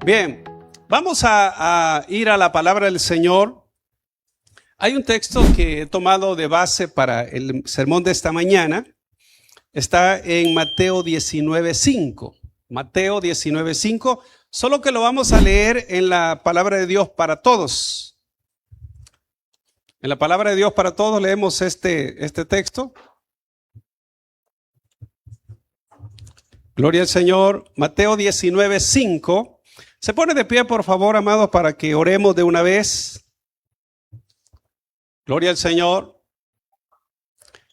Bien, vamos a ir a la palabra del Señor. Hay un texto que he tomado de base para el sermón de esta mañana. Está en Mateo 19:5. Mateo 19:5, solo que lo vamos a leer en la palabra de Dios para todos. En la palabra de Dios para todos leemos este texto. Gloria al Señor. Mateo 19:5. Se pone de pie, por favor, amados, para que oremos de una vez. Gloria al Señor.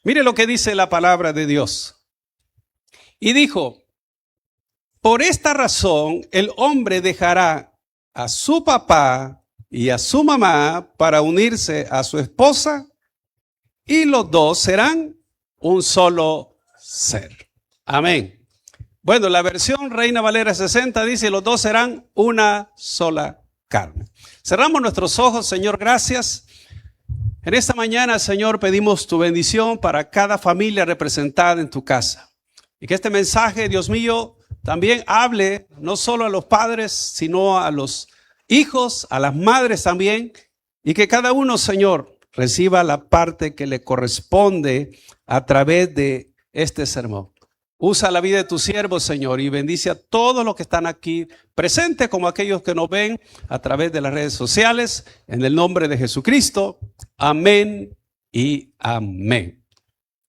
Mire lo que dice la palabra de Dios. Y dijo: por esta razón el hombre dejará a su papá y a su mamá para unirse a su esposa, y los dos serán un solo ser. Amén. Bueno, la versión Reina Valera 60 dice: los dos serán una sola carne. Cerramos nuestros ojos. Señor, gracias. En esta mañana, Señor, pedimos tu bendición para cada familia representada en tu casa. Y que este mensaje, Dios mío, también hable no solo a los padres, sino a los hijos, a las madres también. Y que cada uno, Señor, reciba la parte que le corresponde a través de este sermón. Usa la vida de tus siervos, Señor, y bendice a todos los que están aquí presentes, como aquellos que nos ven a través de las redes sociales, en el nombre de Jesucristo. Amén y amén.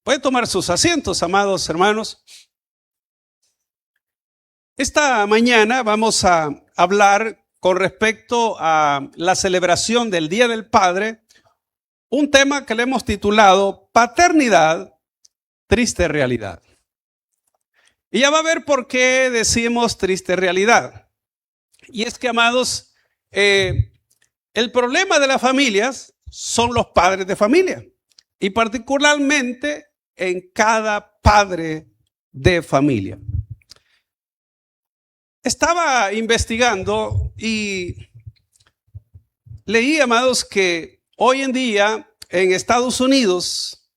Pueden tomar sus asientos, amados hermanos. Esta mañana vamos a hablar con respecto a la celebración del Día del Padre, un tema que le hemos titulado Paternidad, triste realidad. Y ya va a ver por qué decimos triste realidad. Y es que, amados, el problema de las familias son los padres de familia. Y particularmente en cada padre de familia. Estaba investigando y leí, amados, que hoy en día en Estados Unidos,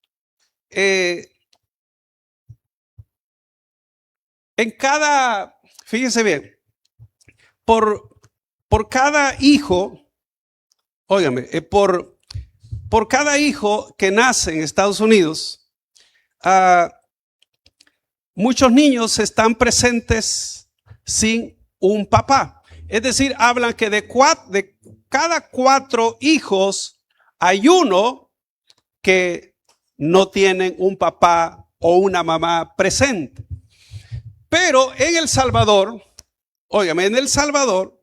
fíjense bien, por cada hijo, óigame, por cada hijo que nace en Estados Unidos, muchos niños están presentes sin un papá. Es decir, hablan que de cada 4 hijos hay uno que no tienen un papá o una mamá presente. Pero en El Salvador, óigame, en El Salvador,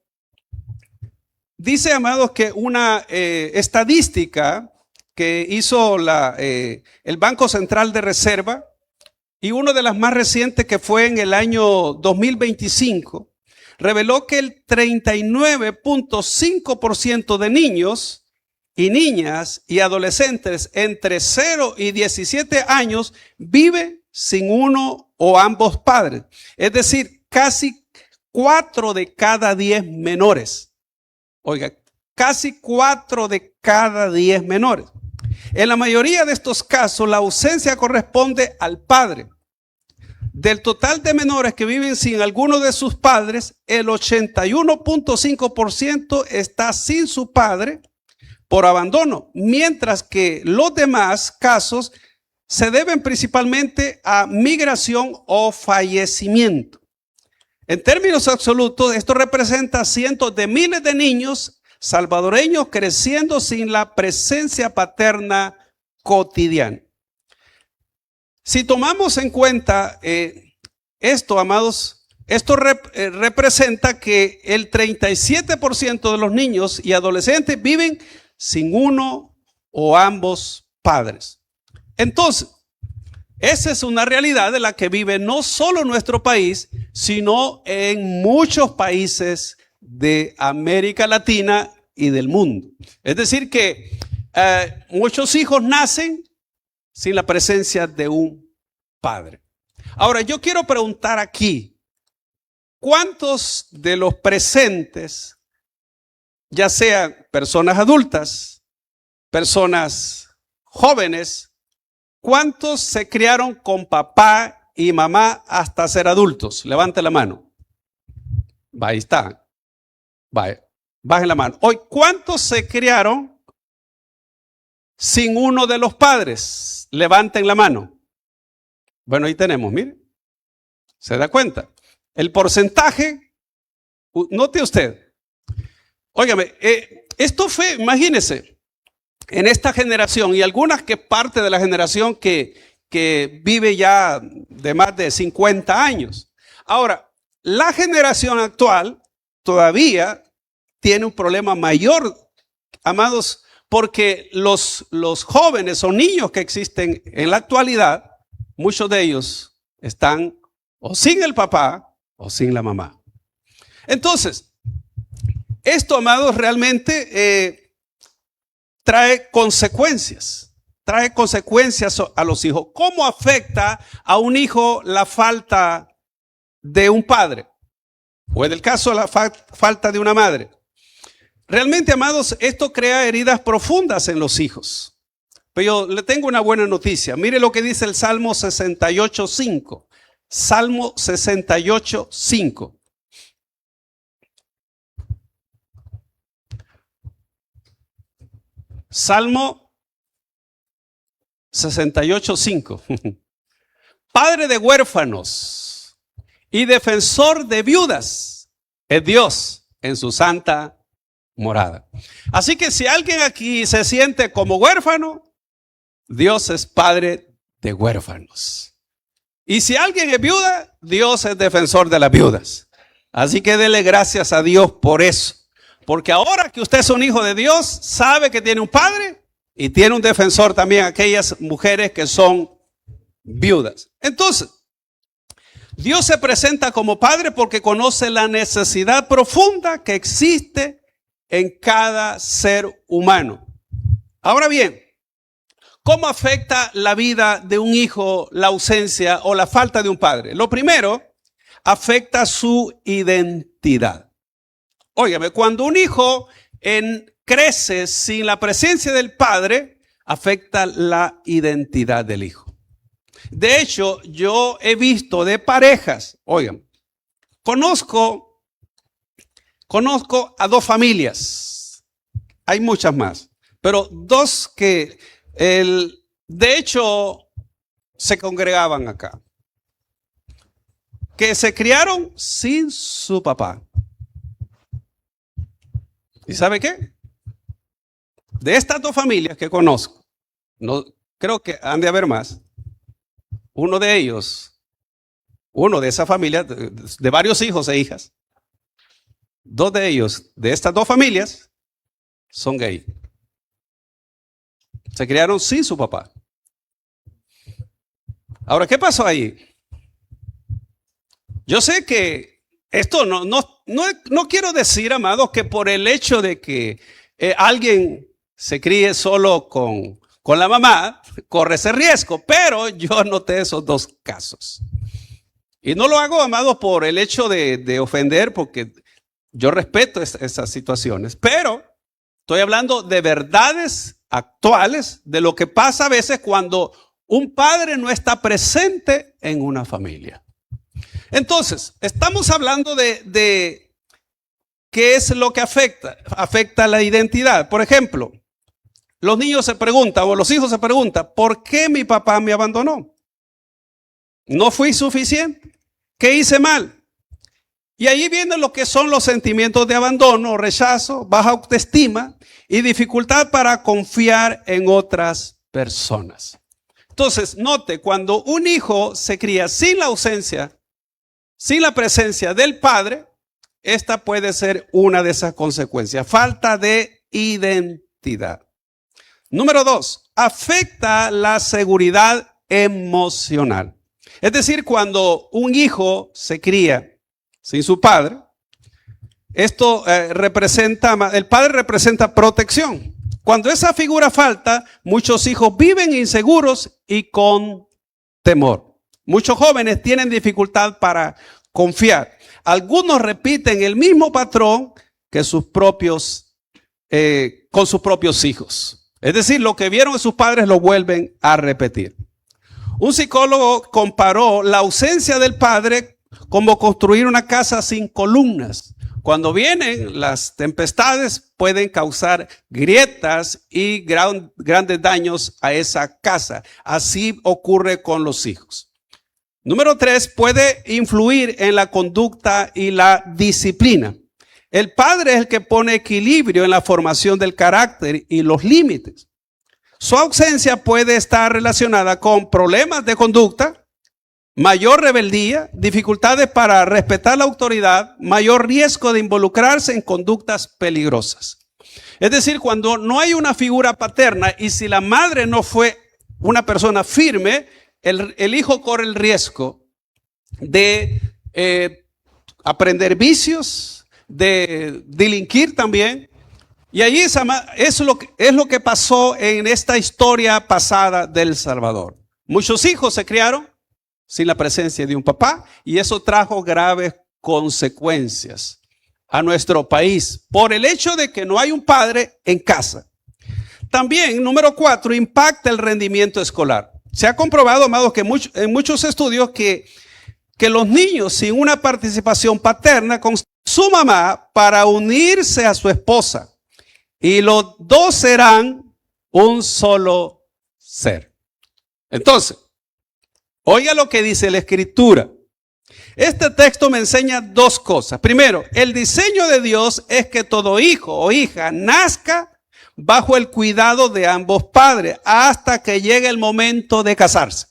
dice, amados, que una estadística que hizo el Banco Central de Reserva, y una de las más recientes, que fue en el año 2025, reveló que el 39.5% de niños y niñas y adolescentes entre 0 y 17 años vive sin uno o ambos padres. Es decir, casi 4 de cada 10 menores. Oiga, casi 4 de cada 10 menores. En la mayoría de estos casos, la ausencia corresponde al padre. Del total de menores que viven sin alguno de sus padres, el 81.5% está sin su padre por abandono, mientras que los demás casos se deben principalmente a migración o fallecimiento. En términos absolutos, esto representa cientos de miles de niños salvadoreños creciendo sin la presencia paterna cotidiana. Si tomamos en cuenta esto, amados, esto representa que el 37% de los niños y adolescentes viven sin uno o ambos padres. Entonces, esa es una realidad de la que vive no solo nuestro país, sino en muchos países de América Latina y del mundo. Es decir que muchos hijos nacen sin la presencia de un padre. Ahora, yo quiero preguntar aquí, ¿cuántos de los presentes, ya sean personas adultas, personas jóvenes, cuántos se criaron con papá y mamá hasta ser adultos? Levante la mano. Ahí está. Vaya, bajen la mano. Hoy, ¿cuántos se criaron sin uno de los padres? Levanten la mano. Bueno, ahí tenemos, mire. ¿Se da cuenta? El porcentaje, note usted. Óigame, esto fue, imagínese, en esta generación y algunas que parte de la generación que vive ya de más de 50 años. Ahora, la generación actual todavía tiene un problema mayor, amados, porque los jóvenes o niños que existen en la actualidad, muchos de ellos están o sin el papá o sin la mamá. Entonces, esto, amados, realmente trae consecuencias a los hijos. ¿Cómo afecta a un hijo la falta de un padre? O en el caso de la falta de una madre. Realmente, amados, esto crea heridas profundas en los hijos. Pero yo le tengo una buena noticia. Mire lo que dice el Salmo 68:5. Salmo 68:5. Salmo 68:5. Padre de huérfanos y defensor de viudas es Dios en su santa morada. Así que si alguien aquí se siente como huérfano, Dios es padre de huérfanos. Y si alguien es viuda, Dios es defensor de las viudas. Así que dele gracias a Dios por eso. Porque ahora que usted es un hijo de Dios, sabe que tiene un padre y tiene un defensor también, aquellas mujeres que son viudas. Entonces, Dios se presenta como padre porque conoce la necesidad profunda que existe en cada ser humano. Ahora bien, ¿cómo afecta la vida de un hijo la ausencia o la falta de un padre? Lo primero, afecta su identidad. Óigame, cuando un hijo crece sin la presencia del padre, afecta la identidad del hijo. De hecho, yo he visto de parejas, oigan, conozco a dos familias, hay muchas más, pero dos que de hecho se congregaban acá, que se criaron sin su papá. ¿Y sabe qué? De estas dos familias que conozco, no, creo que han de haber más, uno de esa familia, de varios hijos e hijas, dos de ellos, de estas dos familias, son gay. Se criaron sin su papá. Ahora, ¿qué pasó ahí? Yo sé que esto no quiero decir, amados, que por el hecho de que alguien se críe solo con la mamá, corre ese riesgo, pero yo noté esos dos casos. Y no lo hago, amados, por el hecho de ofender, porque yo respeto esas situaciones, pero estoy hablando de verdades actuales, de lo que pasa a veces cuando un padre no está presente en una familia. Entonces, estamos hablando de qué es lo que afecta la identidad. Por ejemplo, los niños se preguntan, o los hijos se preguntan, ¿por qué mi papá me abandonó? ¿No fui suficiente? ¿Qué hice mal? Y ahí vienen lo que son los sentimientos de abandono, rechazo, baja autoestima y dificultad para confiar en otras personas. Entonces, note, cuando un hijo se cría sin la ausencia, sin la presencia del padre, esta puede ser una de esas consecuencias. Falta de identidad. Número 2, afecta la seguridad emocional. Es decir, cuando un hijo se cría sin su padre, esto el padre representa protección. Cuando esa figura falta, muchos hijos viven inseguros y con temor. Muchos jóvenes tienen dificultad para confiar. Algunos repiten el mismo patrón que con sus propios hijos. Es decir, lo que vieron en sus padres lo vuelven a repetir. Un psicólogo comparó la ausencia del padre como construir una casa sin columnas cuando vienen las tempestades pueden causar grietas y grandes daños a esa casa. Así ocurre con los hijos. Número 3, puede influir en la conducta y la disciplina. El padre es el que pone equilibrio en la formación del carácter y los límites. Su ausencia puede estar relacionada con problemas de conducta, mayor rebeldía, dificultades para respetar la autoridad, mayor riesgo de involucrarse en conductas peligrosas. Es decir, cuando no hay una figura paterna y si la madre no fue una persona firme, el hijo corre el riesgo de aprender vicios, de delinquir también. Y allí es lo que pasó en esta historia pasada del Salvador. Muchos hijos se criaron sin la presencia de un papá y eso trajo graves consecuencias a nuestro país por el hecho de que no hay un padre en casa. También, número 4, impacta el rendimiento escolar. Se ha comprobado, amados, que en muchos estudios que los niños sin una participación paterna con su mamá para unirse a su esposa, y los dos serán un solo ser. Entonces, oiga lo que dice la Escritura. Este texto me enseña dos cosas. Primero, el diseño de Dios es que todo hijo o hija nazca bajo el cuidado de ambos padres hasta que llegue el momento de casarse.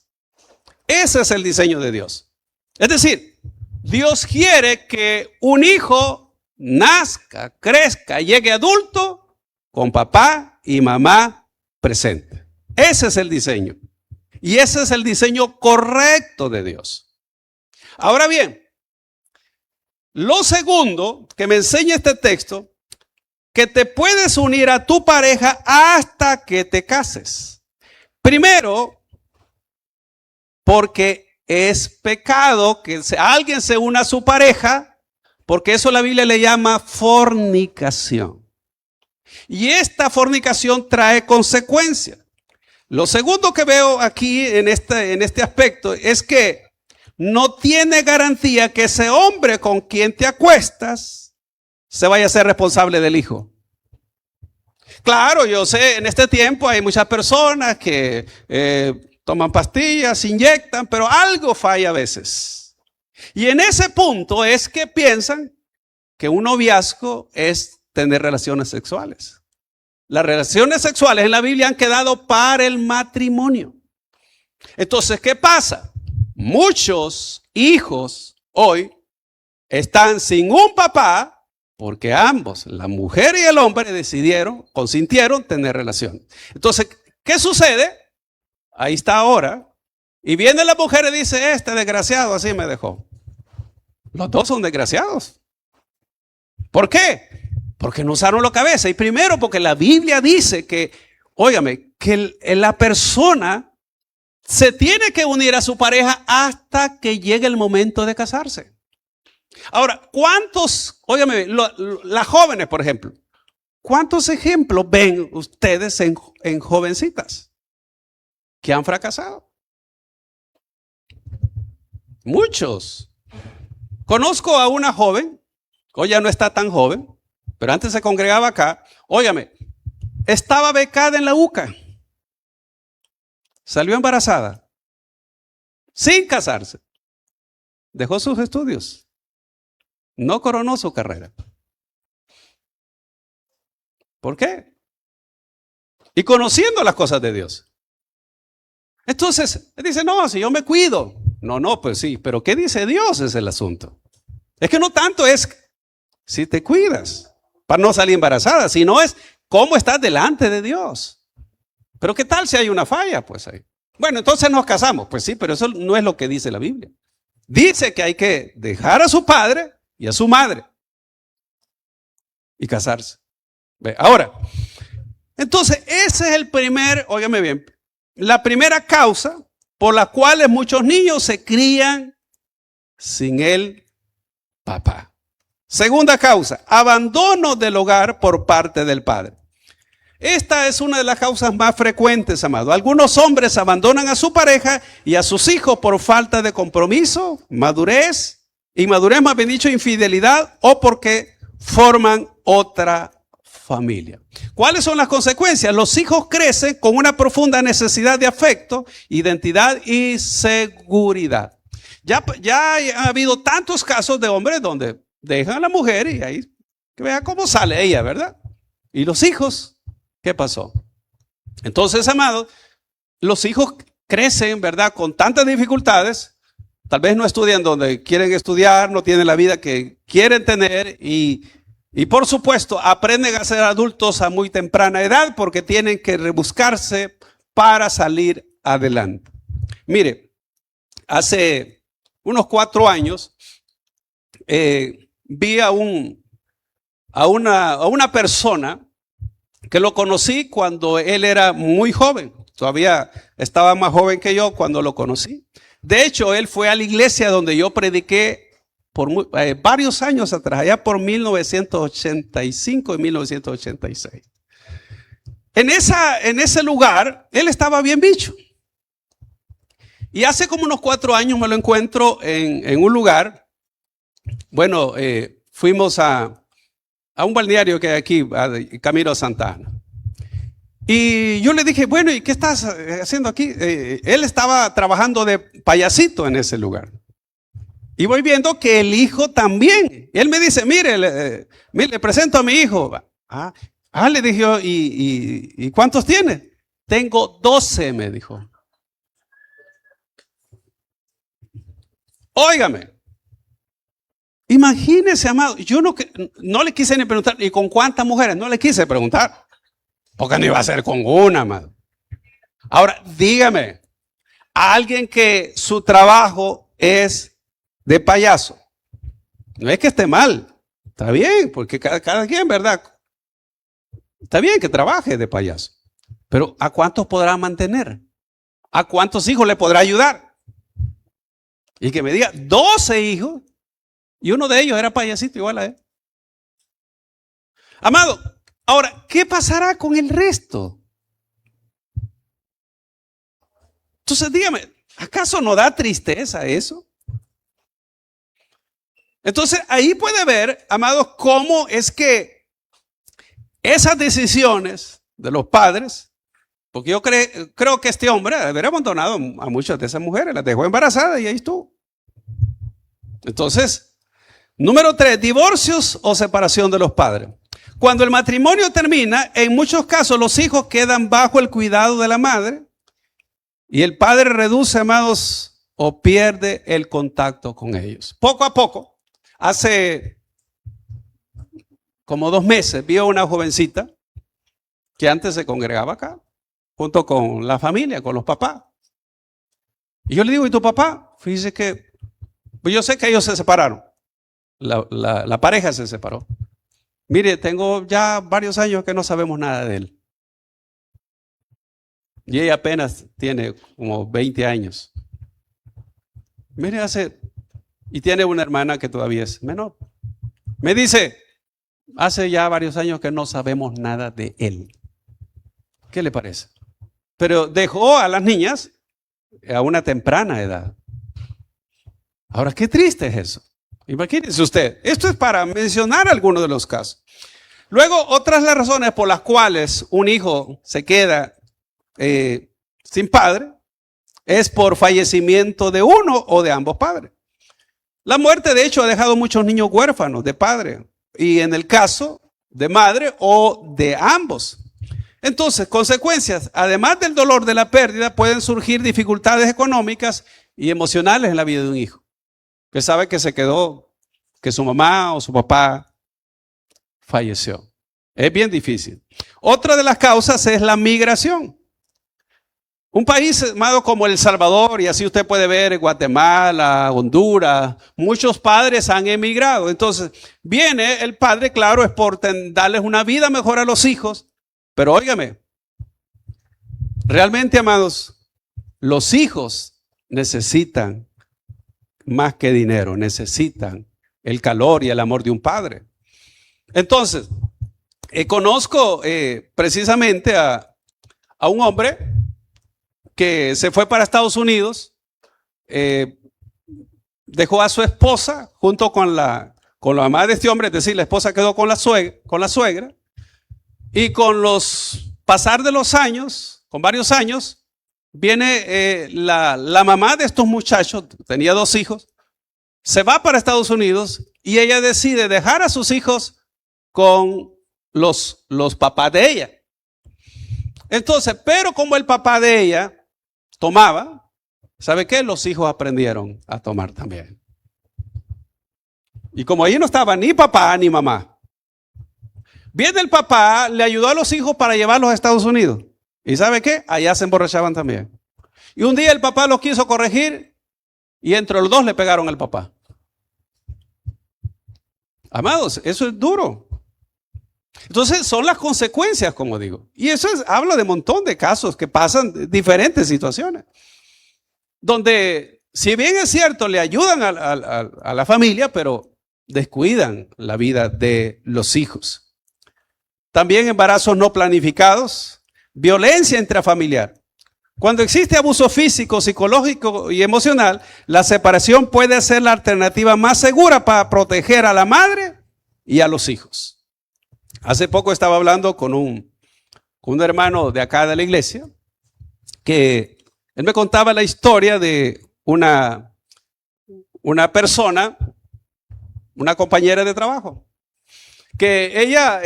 Ese es el diseño de Dios. Es decir, Dios quiere que un hijo nazca, crezca, llegue adulto con papá y mamá presente. Ese es el diseño. Y ese es el diseño correcto de Dios. Ahora bien, lo segundo que me enseña este texto, que te puedes unir a tu pareja hasta que te cases. Primero, porque es pecado que alguien se una a su pareja, porque eso la Biblia le llama fornicación. Y esta fornicación trae consecuencias. Lo segundo que veo aquí en este aspecto es que no tiene garantía que ese hombre con quien te acuestas se vaya a ser responsable del hijo. Claro, yo sé, en este tiempo hay muchas personas que toman pastillas, se inyectan, pero algo falla a veces. Y en ese punto es que piensan que un noviazgo es tener relaciones sexuales. Las relaciones sexuales en la Biblia han quedado para el matrimonio. Entonces, ¿qué pasa? Muchos hijos hoy están sin un papá porque ambos, la mujer y el hombre, consintieron tener relación. Entonces, ¿qué sucede? Ahí está ahora. Y viene la mujer y dice, este desgraciado así me dejó. Los dos son desgraciados. ¿Por qué? Porque no usaron la cabeza. Y primero porque la Biblia dice que, óigame, que la persona se tiene que unir a su pareja hasta que llegue el momento de casarse. Ahora, ¿cuántos, óigame, las jóvenes, por ejemplo, cuántos ejemplos ven ustedes en jovencitas que han fracasado? Muchos. Conozco a una joven, hoy ya no está tan joven, pero antes se congregaba acá. Óigame, estaba becada en la UCA. Salió embarazada. Sin casarse. Dejó sus estudios. No coronó su carrera. ¿Por qué? Y conociendo las cosas de Dios. Entonces, dice, no, si yo me cuido. No, pues sí, pero ¿qué dice Dios es el asunto? Es que no tanto es si te cuidas para no salir embarazada, sino es cómo estás delante de Dios. Pero ¿qué tal si hay una falla? Pues ahí. Bueno, entonces nos casamos. Pues sí, pero eso no es lo que dice la Biblia. Dice que hay que dejar a su padre y a su madre y casarse. Ahora, entonces ese es el primer, óigame bien, la primera causa por la cual muchos niños se crían sin el papá. Segunda causa, abandono del hogar por parte del padre. Esta es una de las causas más frecuentes, amado. Algunos hombres abandonan a su pareja y a sus hijos por falta de compromiso, inmadurez más bien dicho, infidelidad, o porque forman otra familia. ¿Cuáles son las consecuencias? Los hijos crecen con una profunda necesidad de afecto, identidad y seguridad. Ya ha habido tantos casos de hombres donde dejan a la mujer y ahí que vea cómo sale ella, ¿verdad? Y los hijos, ¿qué pasó? Entonces, amados, los hijos crecen, ¿verdad? Con tantas dificultades. Tal vez no estudian donde quieren estudiar, no tienen la vida que quieren tener y por supuesto aprenden a ser adultos a muy temprana edad porque tienen que rebuscarse para salir adelante. Mire, hace unos 4 años vi a una persona que lo conocí cuando él era muy joven. Todavía estaba más joven que yo cuando lo conocí. De hecho, él fue a la iglesia donde yo prediqué por varios años atrás, allá por 1985 y 1986. En ese lugar, él estaba bien bicho. Y hace como unos 4 años me lo encuentro en un lugar. Bueno, fuimos a un balneario que hay aquí, camino a Santa Ana. Y yo le dije, bueno, ¿y qué estás haciendo aquí? Él estaba trabajando de payasito en ese lugar. Y voy viendo que el hijo también. Y él me dice, mire, le presento a mi hijo. Le dije, ¿y cuántos tiene? Tengo 12, me dijo. Óigame. Imagínese, amado. Yo no le quise ni preguntar, ¿y con cuántas mujeres? No le quise preguntar. Porque no iba a ser con una, amado. Ahora, dígame, alguien que su trabajo es de payaso. No es que esté mal, está bien, porque cada quien, ¿verdad? Está bien que trabaje de payaso. Pero ¿a cuántos podrá mantener? ¿A cuántos hijos le podrá ayudar? Y que me diga 12 hijos y uno de ellos era payasito igual a él. Amado, ahora, ¿qué pasará con el resto? Entonces dígame, ¿acaso no da tristeza eso? Entonces ahí puede ver, amados, cómo es que esas decisiones de los padres, porque yo creo que este hombre habría abandonado a muchas de esas mujeres, las dejó embarazadas y ahí estuvo. Entonces, número 3, divorcios o separación de los padres. Cuando el matrimonio termina, en muchos casos los hijos quedan bajo el cuidado de la madre y el padre reduce, amados, o pierde el contacto con ellos. Poco a poco, hace como 2 meses, vi a una jovencita que antes se congregaba acá, junto con la familia, con los papás. Y yo le digo, ¿y tu papá? Fíjese que, pues yo sé que ellos se separaron. La pareja se separó. Mire, tengo ya varios años que no sabemos nada de él. Y ella apenas tiene como 20 años. Mire, y tiene una hermana que todavía es menor. Me dice, hace ya varios años que no sabemos nada de él. ¿Qué le parece? Pero dejó a las niñas a una temprana edad. Ahora, qué triste es eso. Imagínense usted, esto es para mencionar algunos de los casos. Luego, otras las razones por las cuales un hijo se queda sin padre es por fallecimiento de uno o de ambos padres. La muerte, de hecho, ha dejado muchos niños huérfanos de padre y en el caso de madre o de ambos. Entonces, consecuencias, además del dolor de la pérdida, pueden surgir dificultades económicas y emocionales en la vida de un hijo. Que sabe que se quedó, que su mamá o su papá falleció. Es bien difícil. Otra de las causas es la migración. Un país, amado, como El Salvador, y así usted puede ver Guatemala, Honduras, muchos padres han emigrado. Entonces, viene el padre, claro, es por darles una vida mejor a los hijos. Pero óigame, realmente, amados, los hijos necesitan más que dinero, necesitan el calor y el amor de un padre. Entonces, conozco precisamente a un hombre que se fue para Estados Unidos, dejó a su esposa junto con la con la mamá de este hombre, es decir, la esposa quedó con la suegra, y con los pasar de los años, con varios años, viene la mamá de estos muchachos, tenía 2 hijos, se va para Estados Unidos y ella decide dejar a sus hijos con los papás de ella. Entonces, pero como el papá de ella tomaba, ¿sabe qué? Los hijos aprendieron a tomar también. Y como ahí no estaba ni papá ni mamá, viene el papá, le ayudó a los hijos para llevarlos a Estados Unidos. ¿Y sabe qué? Allá se emborrachaban también. Y un día el papá los quiso corregir y entre los 2 le pegaron al papá. Amados, eso es duro. Entonces son las consecuencias, como digo. Y eso habla de un montón de casos que pasan, diferentes situaciones. Donde, si bien es cierto, le ayudan a la familia, pero descuidan la vida de los hijos. También embarazos no planificados, violencia intrafamiliar. Cuando existe abuso físico, psicológico y emocional, la separación puede ser la alternativa más segura para proteger a la madre y a los hijos. Hace poco estaba hablando con un hermano de acá de la iglesia, que él me contaba la historia de una persona, una compañera de trabajo, que ella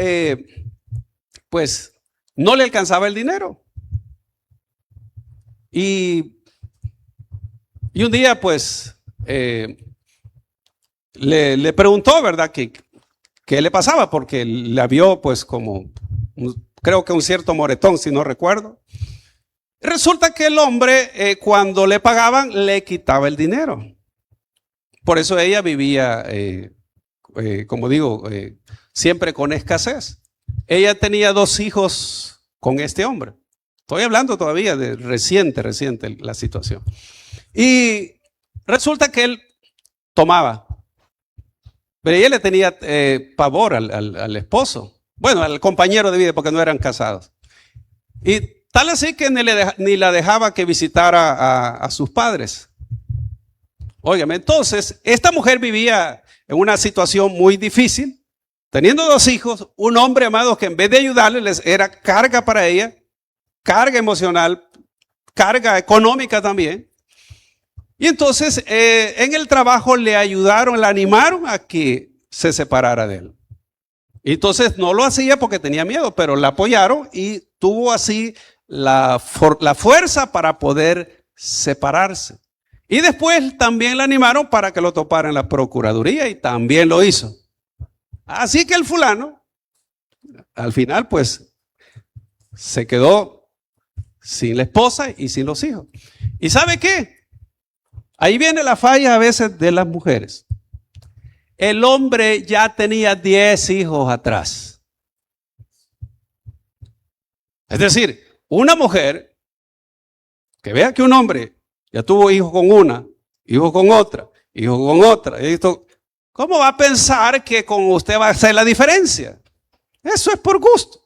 pues no le alcanzaba el dinero. Y un día pues le preguntó, ¿verdad?, qué le pasaba, porque la vio pues como, creo que un cierto moretón, si no recuerdo. Resulta que el hombre cuando le pagaban le quitaba el dinero. Por eso ella vivía, como digo, siempre con escasez. Ella tenía 2 hijos con este hombre. Estoy hablando todavía de reciente la situación. Y resulta que él tomaba. Pero ella le tenía pavor al esposo. Bueno, al compañero de vida, porque no eran casados. Y tal así que ni la dejaba que visitara a sus padres. Óigame, entonces, esta mujer vivía en una situación muy difícil. Teniendo 2 hijos, un hombre, amado, que en vez de ayudarle, les era carga para ella, carga emocional, carga económica también. Y entonces en el trabajo le ayudaron, le animaron a que se separara de él. Y entonces no lo hacía porque tenía miedo, pero la apoyaron y tuvo así la fuerza para poder separarse. Y después también la animaron para que lo topara en la procuraduría y también lo hizo. Así que el fulano, al final pues, se quedó sin la esposa y sin los hijos. ¿Y sabe qué? Ahí viene la falla a veces de las mujeres. El hombre ya tenía 10 hijos atrás. Es decir, una mujer que vea que un hombre ya tuvo hijos con una, hijos con otra, hijos con otra. ¿Cómo va a pensar que con usted va a hacer la diferencia? Eso es por gusto.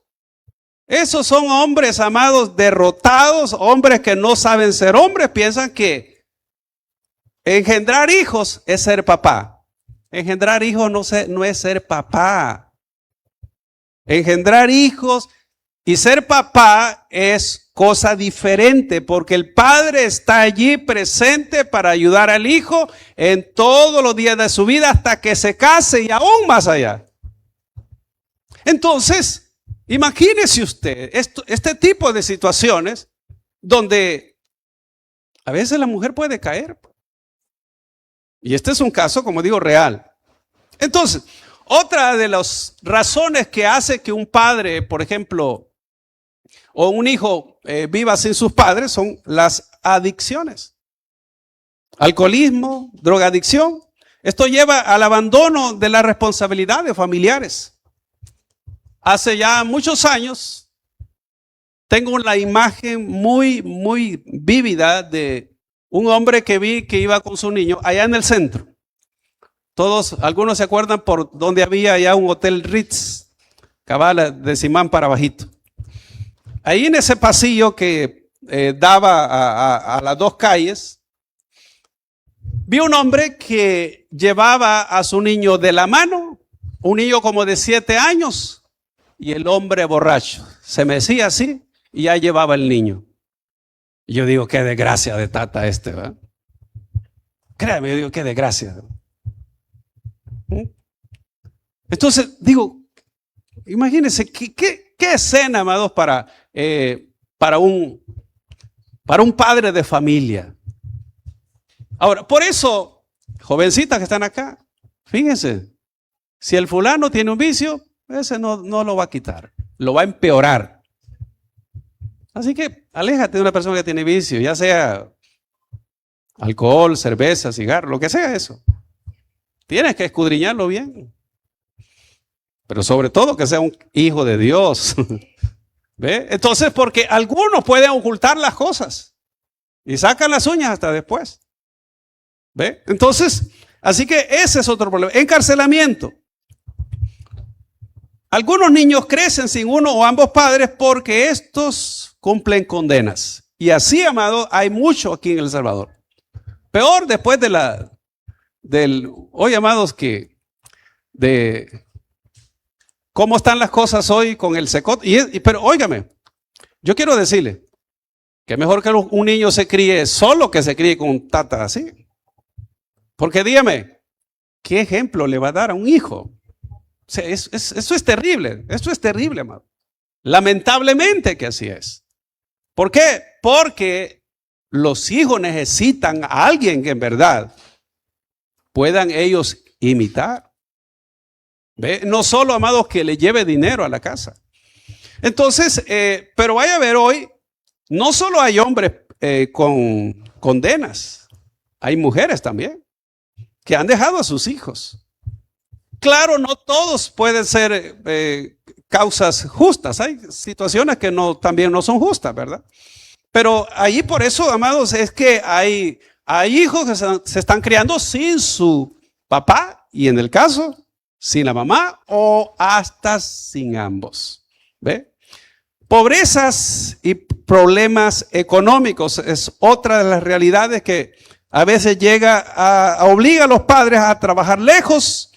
Esos son hombres, amados, derrotados, hombres que no saben ser hombres, piensan que engendrar hijos es ser papá. Engendrar hijos no es ser papá. Engendrar hijos y ser papá es cosa diferente, porque el padre está allí presente para ayudar al hijo en todos los días de su vida hasta que se case y aún más allá. Entonces, imagínese usted este tipo de situaciones donde a veces la mujer puede caer. Y este es un caso, como digo, real. Entonces, otra de las razones que hace que un padre, por ejemplo, o un hijo viva sin sus padres son las adicciones. Alcoholismo, drogadicción. Esto lleva al abandono de las responsabilidades familiares. Hace ya muchos años tengo la imagen muy, muy vívida de un hombre que vi que iba con su niño allá en el centro. Algunos se acuerdan por donde había allá un hotel Ritz, cabal de Simán para bajito. Ahí en ese pasillo que daba a las 2 calles, Vi un hombre que llevaba a su niño de la mano, un niño como de 7 años, y el hombre borracho. Se mecía así y ya llevaba el niño. Y yo digo, qué desgracia de tata este, ¿verdad? Créame, yo digo, qué desgracia. Entonces, digo, imagínense, ¿qué escena, amados, para un padre de familia? Ahora, por eso, jovencitas que están acá, fíjense, si el fulano tiene un vicio, ese no lo va a quitar, lo va a empeorar. Así que aléjate de una persona que tiene vicio, ya sea alcohol, cerveza, cigarro, lo que sea eso. Tienes que escudriñarlo bien. Pero sobre todo que sea un hijo de Dios. ¿Ve? Entonces, porque algunos pueden ocultar las cosas y sacan las uñas hasta después. ¿Ve? Entonces, así que ese es otro problema. Encarcelamiento. Algunos niños crecen sin uno o ambos padres porque estos cumplen condenas. Y así, amado, hay mucho aquí en El Salvador. Peor después hoy, amados, de cómo están las cosas hoy con el secot. Pero óigame, yo quiero decirle que es mejor que un niño se críe solo que se críe con un tata así. Porque dígame, ¿qué ejemplo le va a dar a un hijo? O sea, eso es terrible, eso es terrible, amado. Lamentablemente que así es. ¿Por qué? Porque los hijos necesitan a alguien que en verdad puedan ellos imitar. ¿Ve? No solo, amados, que le lleve dinero a la casa. Entonces, pero vaya a ver hoy, no solo hay hombres con condenas, hay mujeres también que han dejado a sus hijos. Claro, no todos pueden ser causas justas. Hay situaciones que también no son justas, ¿verdad? Pero ahí por eso, amados, es que hay hijos que se están criando sin su papá y en el caso, sin la mamá o hasta sin ambos. ¿Ve? Pobrezas y problemas económicos es otra de las realidades que a veces obliga a los padres a trabajar lejos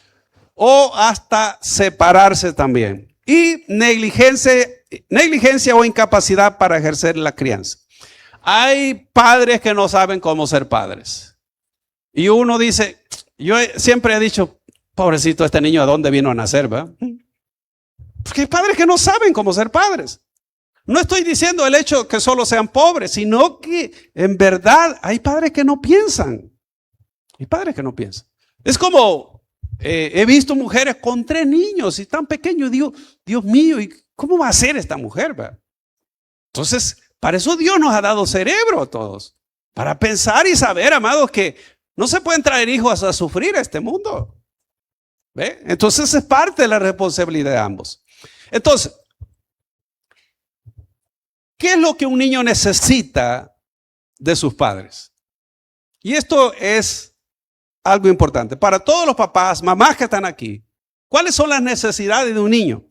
o hasta separarse también. Y negligencia o incapacidad para ejercer la crianza. Hay padres que no saben cómo ser padres. Y uno dice, yo siempre he dicho, pobrecito este niño, ¿a dónde vino a nacer? ¿Va? Porque hay padres que no saben cómo ser padres. No estoy diciendo el hecho que solo sean pobres, sino que en verdad hay padres que no piensan. Hay padres que no piensan. Es como, he visto mujeres con 3 niños y tan pequeños. Digo, Dios mío, ¿y cómo va a ser esta mujer? ¿Va? Entonces, para eso Dios nos ha dado cerebro a todos. Para pensar y saber, amados, que no se pueden traer hijos a sufrir a este mundo. ¿Ve? Entonces es parte de la responsabilidad de ambos. Entonces, ¿qué es lo que un niño necesita de sus padres? Y esto es algo importante. Para todos los papás, mamás que están aquí, ¿cuáles son las necesidades de un niño?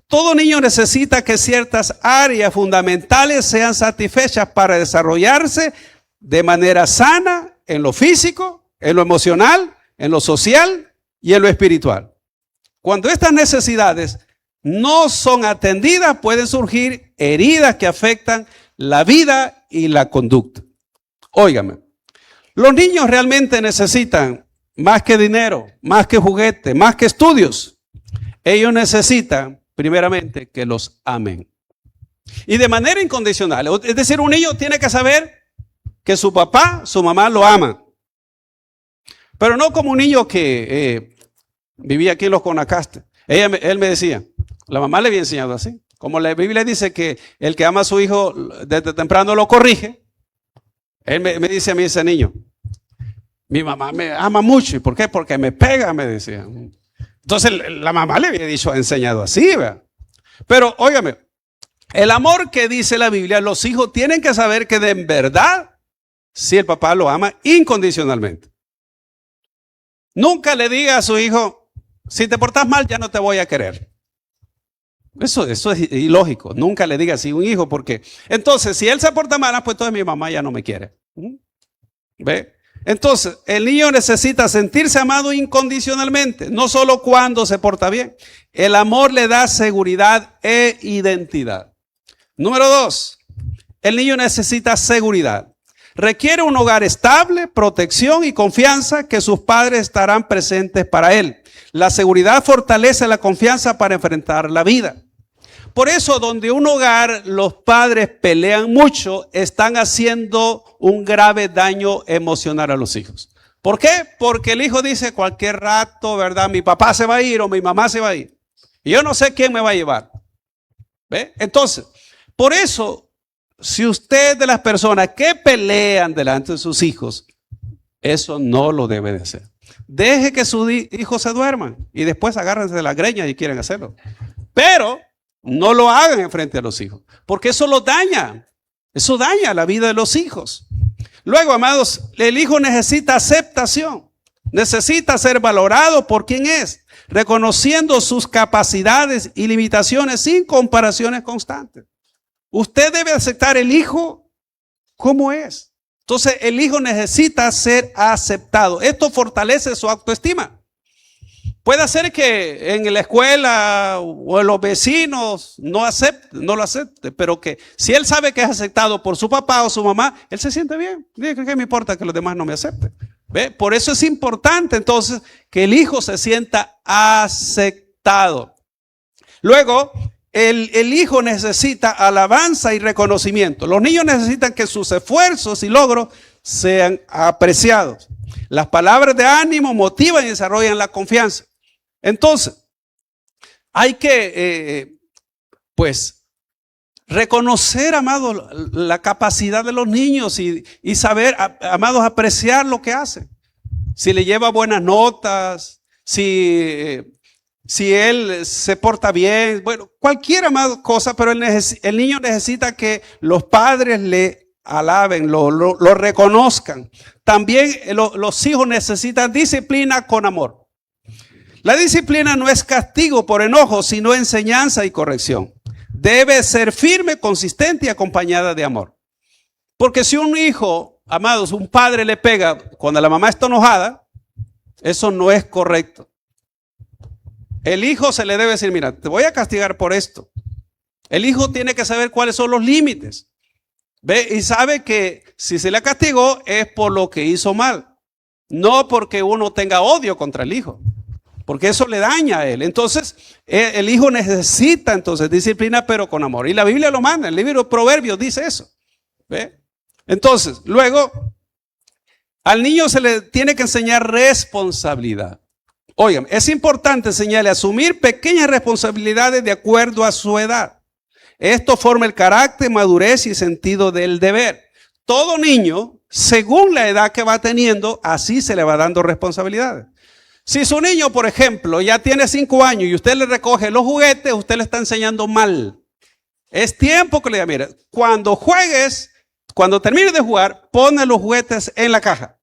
Todo niño necesita que ciertas áreas fundamentales sean satisfechas para desarrollarse de manera sana en lo físico, en lo emocional, en lo social y en lo espiritual. Cuando estas necesidades no son atendidas, pueden surgir heridas que afectan la vida y la conducta. Óigame, los niños realmente necesitan más que dinero, más que juguete, más que estudios. Ellos necesitan, primeramente, que los amen. Y de manera incondicional. Es decir, un niño tiene que saber que su papá, su mamá lo aman. Pero no como un niño que vivía aquí en Los Conacastes. Él me decía, la mamá le había enseñado así. Como la Biblia dice que el que ama a su hijo desde temprano lo corrige. Él me dice a mí, ese niño, mi mamá me ama mucho. ¿Y por qué? Porque me pega, me decía. Entonces la mamá le había dicho, enseñado así, ¿verdad? Pero óigame, el amor que dice la Biblia, los hijos tienen que saber que de verdad, si el papá lo ama incondicionalmente. Nunca le diga a su hijo, si te portas mal ya no te voy a querer. Eso es ilógico. Nunca le diga así a un hijo, porque entonces si él se porta mal, pues entonces mi mamá ya no me quiere. ¿Ve? Entonces, el niño necesita sentirse amado incondicionalmente, no solo cuando se porta bien. El amor le da seguridad e identidad. Número 2, el niño necesita seguridad. Requiere un hogar estable, protección y confianza que sus padres estarán presentes para él. La seguridad fortalece la confianza para enfrentar la vida. Por eso, donde un hogar los padres pelean mucho, están haciendo un grave daño emocional a los hijos. ¿Por qué? Porque el hijo dice cualquier rato, ¿verdad? Mi papá se va a ir o mi mamá se va a ir. Y yo no sé quién me va a llevar. ¿Ve? Entonces, por eso, si usted es de las personas que pelean delante de sus hijos, eso no lo debe de hacer. Deje que sus hijos se duerman y después agárrense de las greñas y quieren hacerlo. Pero no lo hagan en frente a los hijos, porque eso los daña. Eso daña la vida de los hijos. Luego, amados, el hijo necesita aceptación. Necesita ser valorado por quien es, reconociendo sus capacidades y limitaciones sin comparaciones constantes. Usted debe aceptar el hijo como es. Entonces, el hijo necesita ser aceptado. Esto fortalece su autoestima. Puede ser que en la escuela o en los vecinos no lo acepte, pero que si él sabe que es aceptado por su papá o su mamá, él se siente bien. ¿Qué me importa que los demás no me acepten? ¿Ve? Por eso es importante entonces que el hijo se sienta aceptado. Luego, el hijo necesita alabanza y reconocimiento. Los niños necesitan que sus esfuerzos y logros sean apreciados. Las palabras de ánimo motivan y desarrollan la confianza. Entonces, hay que, reconocer, amados, la capacidad de los niños y saber, amados, apreciar lo que hacen. Si le lleva buenas notas, si él se porta bien, bueno, cualquier, amado, cosa, pero el niño necesita que los padres le alaben, lo reconozcan. También los hijos necesitan disciplina con amor. La disciplina no es castigo por enojo, sino enseñanza y corrección. Debe ser firme, consistente y acompañada de amor. Porque si un hijo, amados, un padre le pega cuando la mamá está enojada, eso no es correcto. El hijo se le debe decir, mira, te voy a castigar por esto. El hijo tiene que saber cuáles son los límites. ¿Ve? Y sabe que si se le castigó es por lo que hizo mal. No porque uno tenga odio contra el hijo. Porque eso le daña a él. Entonces, el hijo necesita entonces disciplina, pero con amor. Y la Biblia lo manda. El libro de Proverbios dice eso. ¿Ve? Entonces, luego, al niño se le tiene que enseñar responsabilidad. Oigan, es importante enseñarle a asumir pequeñas responsabilidades de acuerdo a su edad. Esto forma el carácter, madurez y sentido del deber. Todo niño, según la edad que va teniendo, así se le va dando responsabilidades. Si su niño, por ejemplo, ya tiene 5 años y usted le recoge los juguetes, usted le está enseñando mal. Es tiempo que le diga, mire, cuando juegues, cuando termines de jugar, pone los juguetes en la caja.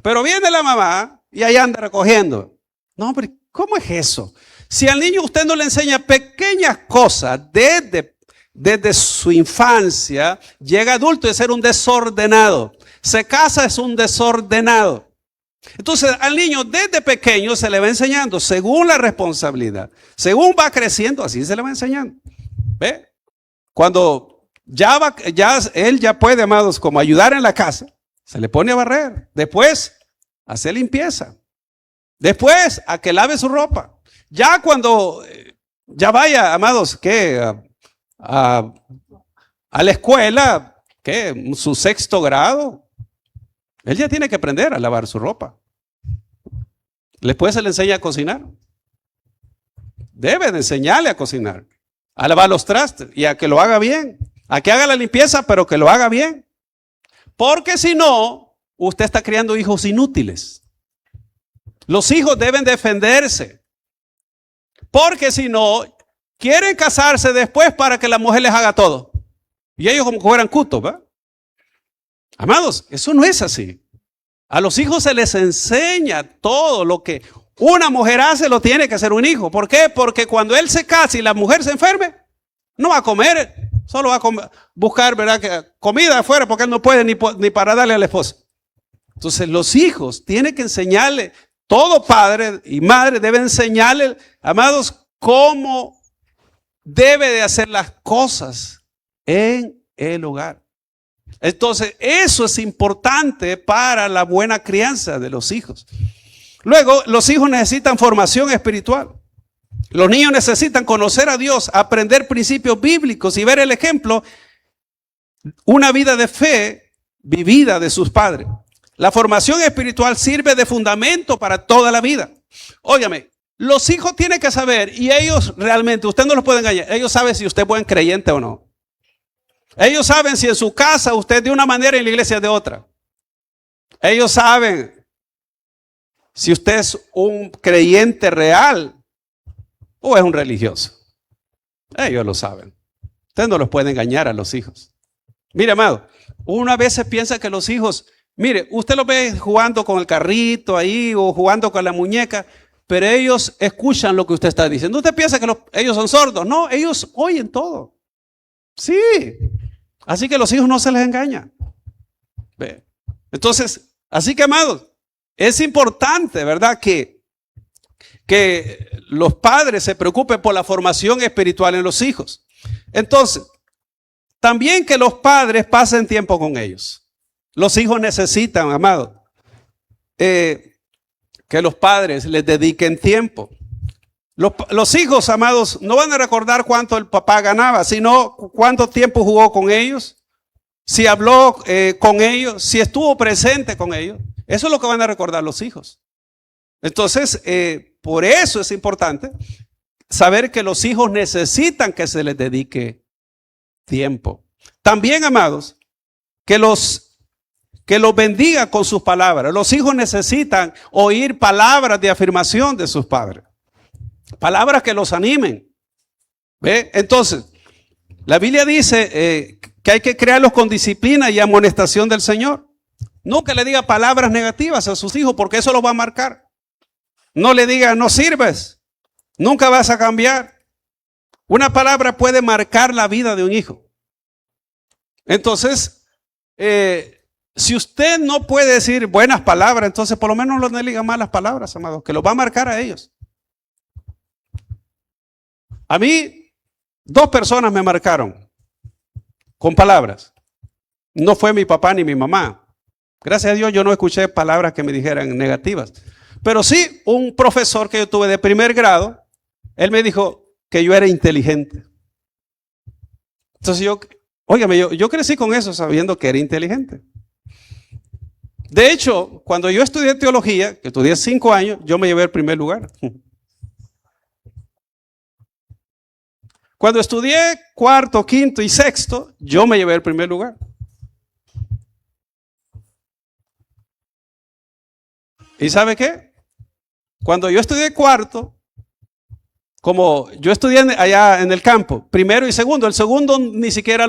Pero viene la mamá y ahí anda recogiendo. No, pero ¿cómo es eso? Si al niño usted no le enseña pequeñas cosas desde su infancia, llega adulto y es ser un desordenado. Se casa, es un desordenado. Entonces al niño desde pequeño se le va enseñando según la responsabilidad. Según va creciendo, así se le va enseñando. ¿Ve? Cuando él ya puede, amados, como ayudar en la casa, se le pone a barrer. Después, a hacer limpieza. Después, a que lave su ropa. Ya cuando vaya, amados, a la escuela, su 6º grado, él ya tiene que aprender a lavar su ropa. Después se le enseña a cocinar. Debe de enseñarle a cocinar, a lavar los trastes y a que lo haga bien. A que haga la limpieza, pero que lo haga bien. Porque si no, usted está criando hijos inútiles. Los hijos deben defenderse. Porque si no, quieren casarse después para que la mujer les haga todo. Y ellos como que fueran cutos, ¿verdad? Amados, eso no es así. A los hijos se les enseña todo lo que una mujer hace, lo tiene que hacer un hijo. ¿Por qué? Porque cuando él se case y la mujer se enferme, no va a comer, solo va a buscar, ¿verdad?, comida afuera porque él no puede ni para darle a la esposa. Entonces los hijos tienen que enseñarle, todo padre y madre debe enseñarle, amados, cómo debe de hacer las cosas en el hogar. Entonces eso es importante para la buena crianza de los hijos. Luego, los hijos necesitan formación espiritual. Los niños necesitan conocer a Dios, aprender principios bíblicos y ver el ejemplo, una vida de fe vivida de sus padres. La formación espiritual sirve de fundamento para toda la vida. Óigame, los hijos tienen que saber, y ellos realmente, usted no los puede engañar, ellos saben si usted es buen creyente o no. Ellos saben si en su casa usted de una manera y en la iglesia de otra. Ellos saben si usted es un creyente real o es un religioso. Ellos lo saben. Usted no los puede engañar a los hijos. Mire, amado, uno a veces piensa que los hijos, mire, usted los ve jugando con el carrito ahí o jugando con la muñeca, pero ellos escuchan lo que usted está diciendo. ¿Usted piensa que ellos son sordos? No, ellos oyen todo. Sí. Así que los hijos no se les engaña. ¿Ve? Entonces, así que, amados, es importante, ¿verdad? Que los padres se preocupen por la formación espiritual en los hijos. Entonces, también que los padres pasen tiempo con ellos. Los hijos necesitan, amados, que los padres les dediquen tiempo. Los hijos, amados, no van a recordar cuánto el papá ganaba, sino cuánto tiempo jugó con ellos, si habló con ellos, si estuvo presente con ellos. Eso es lo que van a recordar los hijos. Entonces, por eso es importante saber que los hijos necesitan que se les dedique tiempo. También, amados, que los bendiga con sus palabras. Los hijos necesitan oír palabras de afirmación de sus padres. Palabras que los animen. ¿Ve? Entonces, la Biblia dice que hay que crearlos con disciplina y amonestación del Señor. Nunca le diga palabras negativas a sus hijos porque eso los va a marcar. No le diga, no sirves, nunca vas a cambiar. Una palabra puede marcar la vida de un hijo. Entonces, si usted no puede decir buenas palabras, entonces por lo menos no le diga malas palabras, amados, que los va a marcar a ellos. A mí, 2 personas me marcaron con palabras. No fue mi papá ni mi mamá. Gracias a Dios yo no escuché palabras que me dijeran negativas. Pero sí, un profesor que yo tuve de primer grado, él me dijo que yo era inteligente. Entonces yo crecí con eso sabiendo que era inteligente. De hecho, cuando yo estudié teología, que estudié 5 años, yo me llevé el primer lugar. Cuando estudié 4º, 5º y 6º, yo me llevé el primer lugar. ¿Y sabe qué? Cuando yo estudié 4º, como yo estudié allá en el campo, 1º y 2º, el 2º ni siquiera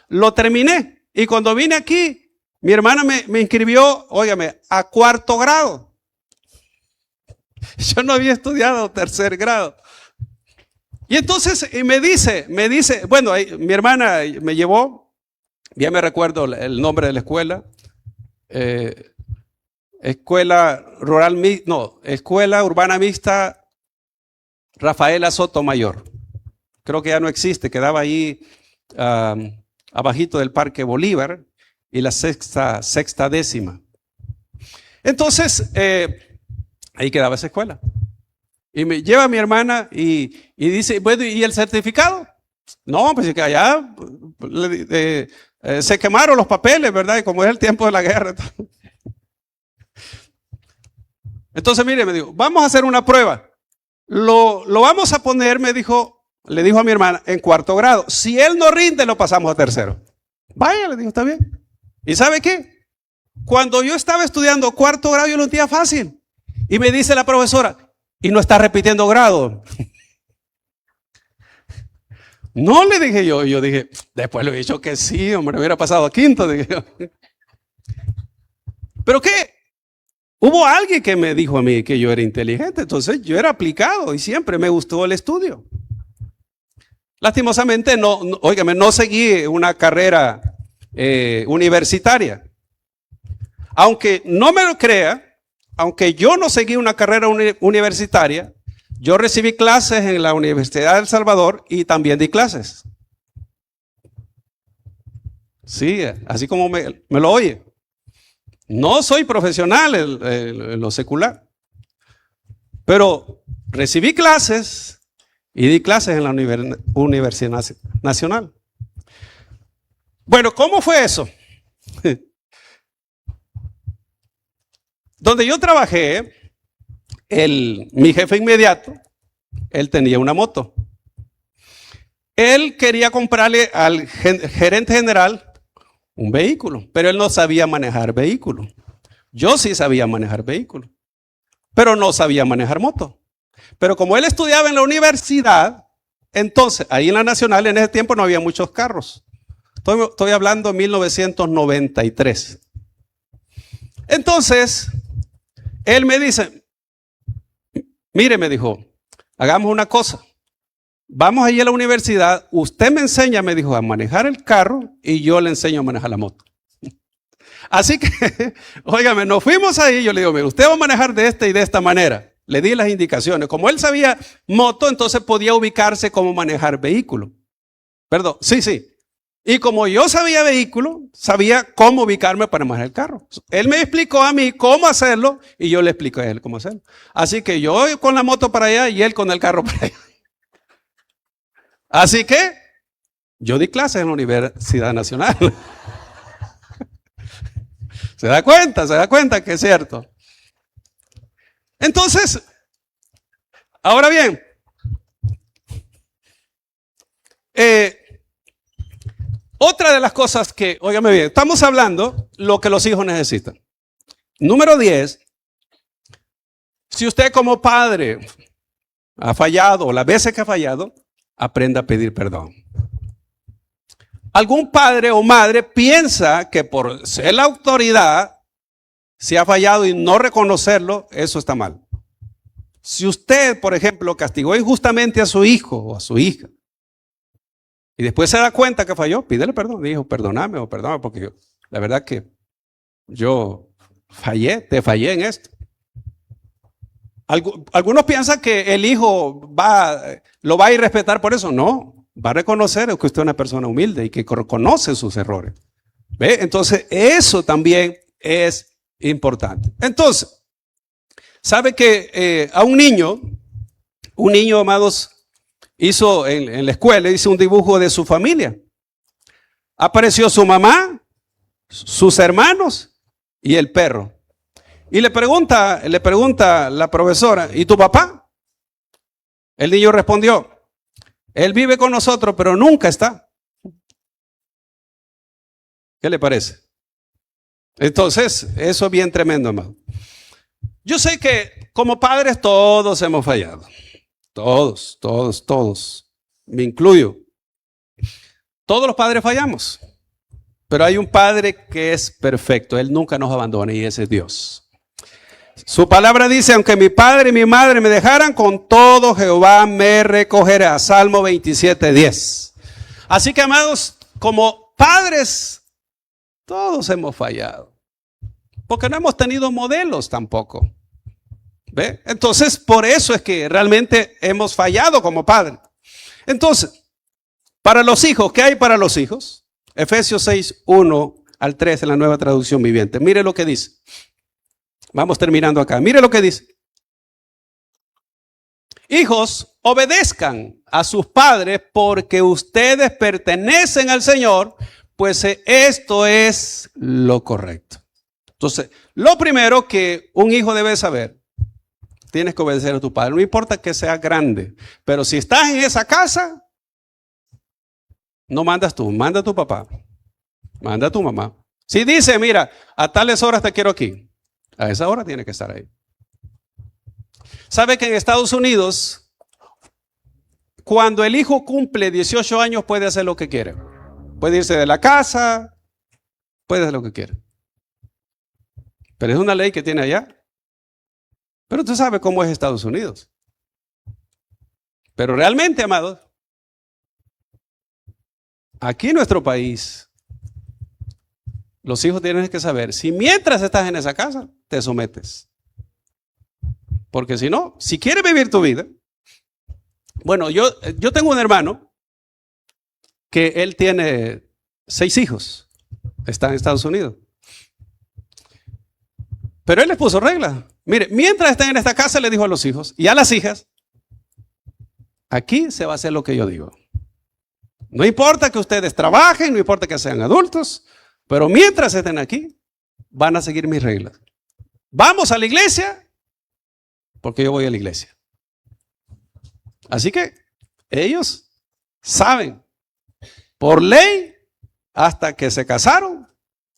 lo terminé. Y cuando vine aquí, mi hermana me inscribió, óigame, a 4º grado. Yo no había estudiado 3er grado. Y entonces me dice, bueno, mi hermana me llevó, ya me recuerdo el nombre de la escuela, Escuela Urbana Mixta Rafaela Sotomayor. Creo que ya no existe, quedaba ahí abajito del Parque Bolívar y la sexta décima. Entonces, ahí quedaba esa escuela. Y me lleva mi hermana y dice, bueno, ¿y el certificado? No, pues que allá se quemaron los papeles, ¿verdad? Y como es el tiempo de la guerra. Entonces, mire, me dijo, vamos a hacer una prueba. Lo vamos a poner, le dijo a mi hermana, en 4º grado. Si él no rinde, lo pasamos a 3º. Vaya, le dijo, está bien. ¿Y sabe qué? Cuando yo estaba estudiando 4º grado, yo lo entendía fácil. Y me dice la profesora, y no está repitiendo grado. No, le dije yo dije, después le he dicho que sí, hombre, hubiera pasado a 5º. Dije yo. ¿Pero qué? Hubo alguien que me dijo a mí que yo era inteligente, entonces yo era aplicado y siempre me gustó el estudio. Lastimosamente no seguí una carrera universitaria. Aunque no me lo crea, aunque yo no seguí una carrera universitaria, yo recibí clases en la Universidad de El Salvador y también di clases. Sí, así como me lo oye. No soy profesional en lo secular, pero recibí clases y di clases en la Universidad Nacional. Bueno, ¿cómo fue eso? Donde yo trabajé, mi jefe inmediato, él tenía una moto. Él quería comprarle al gerente general un vehículo, pero él no sabía manejar vehículo. Yo sí sabía manejar vehículo, pero no sabía manejar moto. Pero como él estudiaba en la universidad, entonces, ahí en la Nacional, en ese tiempo no había muchos carros. Estoy hablando de 1993. Entonces, él me dice, mire, me dijo, hagamos una cosa. Vamos allí a la universidad, usted me enseña, me dijo, a manejar el carro y yo le enseño a manejar la moto. Así que, óigame, nos fuimos ahí, yo le digo, mire, usted va a manejar de esta y de esta manera. Le di las indicaciones. Como él sabía moto, entonces podía ubicarse cómo manejar vehículo. Perdón, sí. Y como yo sabía vehículo, sabía cómo ubicarme para manejar el carro. Él me explicó a mí cómo hacerlo y yo le explico a él cómo hacerlo. Así que yo con la moto para allá y él con el carro para allá. Así que yo di clases en la Universidad Nacional. Se da cuenta que es cierto. Entonces, ahora bien, otra de las cosas que, óigame bien, estamos hablando lo que los hijos necesitan. Número 10, si usted como padre ha fallado o las veces que ha fallado, aprenda a pedir perdón. Algún padre o madre piensa que por ser la autoridad, si ha fallado y no reconocerlo, eso está mal. Si usted, por ejemplo, castigó injustamente a su hijo o a su hija, y después se da cuenta que falló, pídele perdón, dijo, perdóname o perdóname, porque la verdad que yo te fallé en esto. Algunos piensan que el hijo lo va a ir a respetar por eso. No, va a reconocer que usted es una persona humilde y que reconoce sus errores. ¿Ve? Entonces, eso también es importante. Entonces, ¿sabe que a un niño, amados, hizo en la escuela, hizo un dibujo de su familia? Apareció su mamá, sus hermanos y el perro. Y le pregunta la profesora, ¿y tu papá? El niño respondió, él vive con nosotros, pero nunca está. ¿Qué le parece? Entonces, eso es bien tremendo, hermano. Yo sé que como padres todos hemos fallado. Todos. Me incluyo. Todos los padres fallamos. Pero hay un padre que es perfecto. Él nunca nos abandona y ese es Dios. Su palabra dice, aunque mi padre y mi madre me dejaran, con todo Jehová me recogerá. Salmo 27:10. Así que, amados, como padres, todos hemos fallado. Porque no hemos tenido modelos tampoco. ¿Ve? Entonces, por eso es que realmente hemos fallado como padres. Entonces, para los hijos, ¿qué hay para los hijos? Efesios 6:1-3 en la Nueva Traducción Viviente. Mire lo que dice. Vamos terminando acá. Mire lo que dice. Hijos, obedezcan a sus padres porque ustedes pertenecen al Señor, pues esto es lo correcto. Entonces, lo primero que un hijo debe saber, tienes que obedecer a tu padre. No importa que sea grande, pero si estás en esa casa, no mandas tú, manda a tu papá, manda a tu mamá. Si dice, mira, a tales horas te quiero aquí, a esa hora tiene que estar ahí. ¿Sabe que en Estados Unidos, cuando el hijo cumple 18 años, puede hacer lo que quiere? Puede irse de la casa, puede hacer lo que quiere. Pero es una ley que tiene allá. Pero tú sabes cómo es Estados Unidos. Pero realmente, amados, aquí en nuestro país, los hijos tienen que saber si mientras estás en esa casa te sometes. Porque si no, si quieres vivir tu vida. Bueno, yo tengo un hermano que él tiene 6 hijos. Está en Estados Unidos. Pero él les puso reglas. Mire, mientras estén en esta casa, le dijo a los hijos y a las hijas, aquí se va a hacer lo que yo digo. No importa que ustedes trabajen, no importa que sean adultos, pero mientras estén aquí, van a seguir mis reglas. Vamos a la iglesia, porque yo voy a la iglesia. Así que ellos saben, por ley, hasta que se casaron,